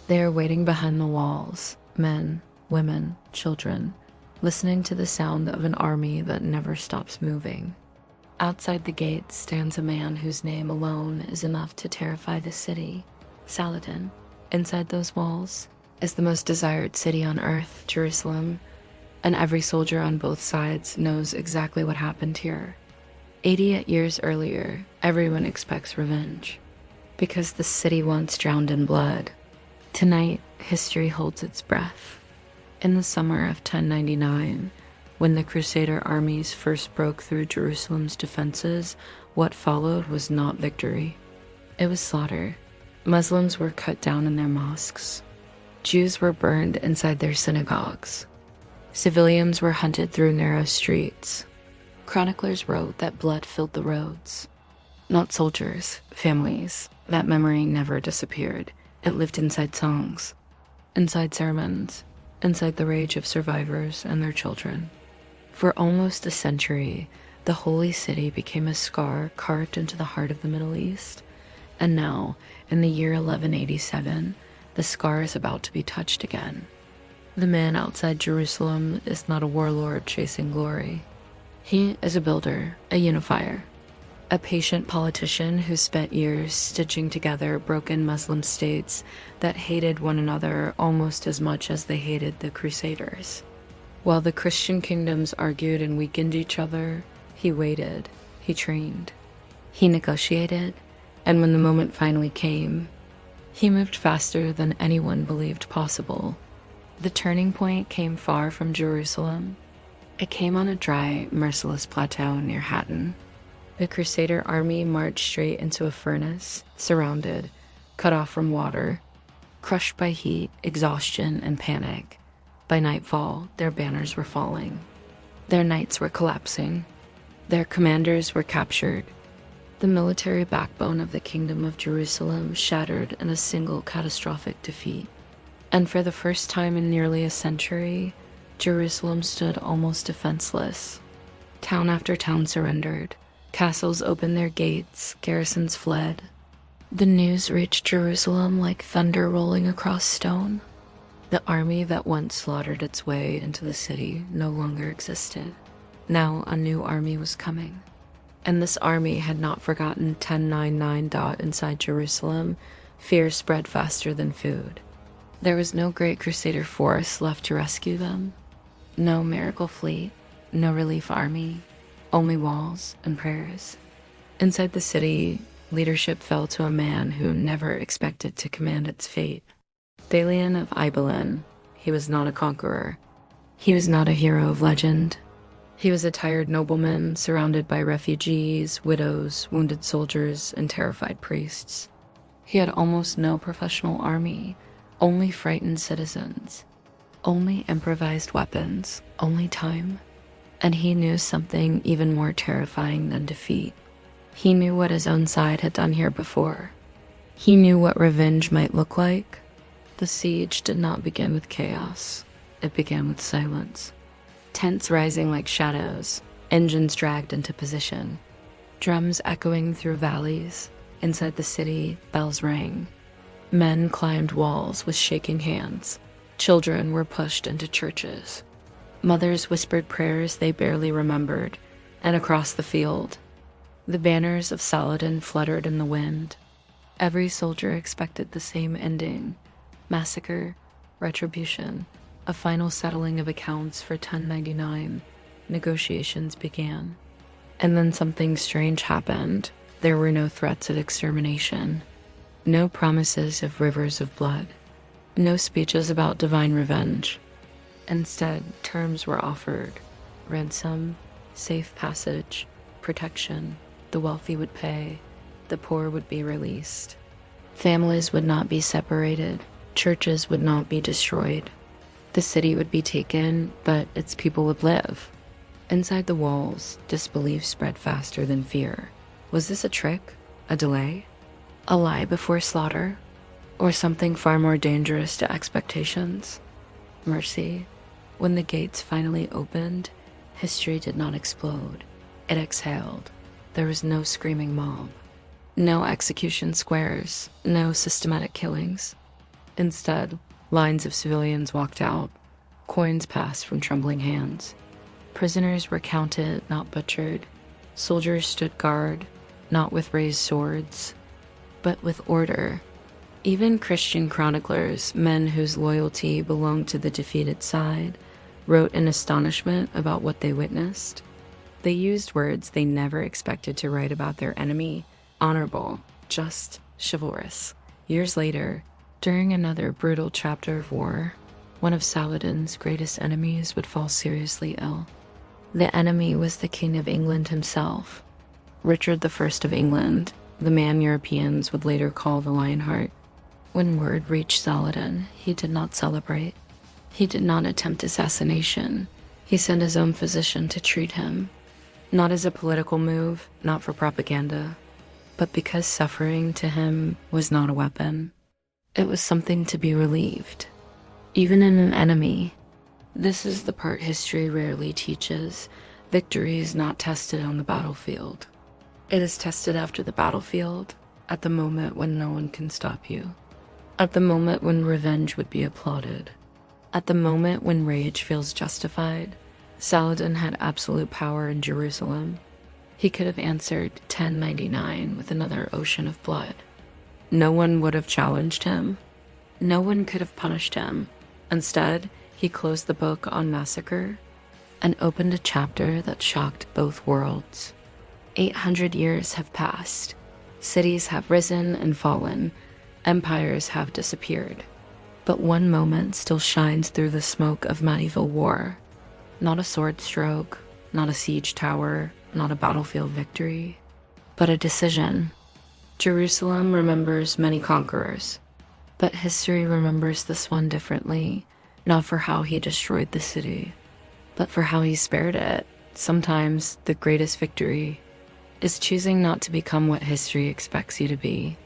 They are waiting behind the walls, men, women, children, listening to the sound of an army that never stops moving. Outside the gates stands a man whose name alone is enough to terrify the city, Saladin. Inside those walls is the most desired city on earth, Jerusalem, and every soldier on both sides knows exactly what happened here. 88 years earlier, everyone expects revenge, because the city once drowned in blood. Tonight, history holds its breath. In the summer of 1099, when the Crusader armies first broke through Jerusalem's defenses, what followed was not victory. It was slaughter. Muslims were cut down in their mosques. Jews were burned inside their synagogues. Civilians were hunted through narrow streets. Chroniclers wrote that blood filled the roads. Not soldiers, families. That memory never disappeared. It lived inside songs, inside sermons, inside the rage of survivors and their children. For almost a century, the holy city became a scar carved into the heart of the Middle East. And now, in the year 1187, the scar is about to be touched again. The man outside Jerusalem is not a warlord chasing glory. He is a builder, a unifier, a patient politician who spent years stitching together broken Muslim states that hated one another almost as much as they hated the Crusaders. While the Christian kingdoms argued and weakened each other, he waited, he trained, he negotiated, and when the moment finally came, he moved faster than anyone believed possible. The turning point came far from Jerusalem. It came on a dry, merciless plateau near Hattin. The Crusader army marched straight into a furnace, surrounded, cut off from water, crushed by heat, exhaustion, and panic. By nightfall, their banners were falling. Their knights were collapsing. Their commanders were captured. The military backbone of the Kingdom of Jerusalem shattered in a single catastrophic defeat. And for the first time in nearly a century, Jerusalem stood almost defenseless. Town after town surrendered. Castles opened their gates, garrisons fled. The news reached Jerusalem like thunder rolling across stone. The army that once slaughtered its way into the city no longer existed. Now a new army was coming. And this army had not forgotten 1099. Inside Jerusalem, fear spread faster than food. There was no great Crusader force left to rescue them. No miracle fleet, no relief army. Only walls and prayers. Inside the city, leadership fell to a man who never expected to command its fate. Balian of Ibelin. He was not a conqueror. He was not a hero of legend. He was a tired nobleman surrounded by refugees, widows, wounded soldiers, and terrified priests. He had almost no professional army, only frightened citizens, only improvised weapons, only time. And he knew something even more terrifying than defeat. He knew what his own side had done here before. He knew what revenge might look like. The siege did not begin with chaos. It began with silence. Tents rising like shadows, engines dragged into position, drums echoing through valleys. Inside the city, bells rang. Men climbed walls with shaking hands. Children were pushed into churches. Mothers whispered prayers they barely remembered, and across the field, the banners of Saladin fluttered in the wind. Every soldier expected the same ending: massacre, retribution, a final settling of accounts for 1099. Negotiations began. And then something strange happened. There were no threats of extermination, no promises of rivers of blood, no speeches about divine revenge. Instead, terms were offered: ransom, safe passage, protection. The wealthy would pay, the poor would be released. Families would not be separated, churches would not be destroyed. The city would be taken, but its people would live. Inside the walls, disbelief spread faster than fear. Was this a trick? A delay? A lie before slaughter? Or something far more dangerous to expectations? Mercy. When the gates finally opened, history did not explode. It exhaled. There was no screaming mob, no execution squares, no systematic killings. Instead, lines of civilians walked out. Coins passed from trembling hands. Prisoners were counted, not butchered. Soldiers stood guard, not with raised swords, but with order. Even Christian chroniclers, men whose loyalty belonged to the defeated side, wrote in astonishment about what they witnessed. They used words they never expected to write about their enemy: honorable, just, chivalrous. Years later, during another brutal chapter of war, one of Saladin's greatest enemies would fall seriously ill. The enemy was the King of England himself, Richard I of England, the man Europeans would later call the Lionheart. When word reached Saladin, he did not celebrate. He did not attempt assassination. He sent his own physician to treat him, not as a political move, not for propaganda, but because suffering to him was not a weapon. It was something to be relieved, even in an enemy. This is the part history rarely teaches. Victory is not tested on the battlefield. It is tested after the battlefield, at the moment when no one can stop you. At the moment when revenge would be applauded. At the moment when rage feels justified. Saladin had absolute power in Jerusalem. He could have answered 1099 with another ocean of blood. No one would have challenged him. No one could have punished him. Instead, he closed the book on massacre and opened a chapter that shocked both worlds. 800 years have passed. Cities have risen and fallen. Empires have disappeared. But one moment still shines through the smoke of medieval war. Not a sword stroke, not a siege tower, not a battlefield victory, but a decision. Jerusalem remembers many conquerors, but history remembers this one differently, not for how he destroyed the city, but for how he spared it. Sometimes the greatest victory is choosing not to become what history expects you to be.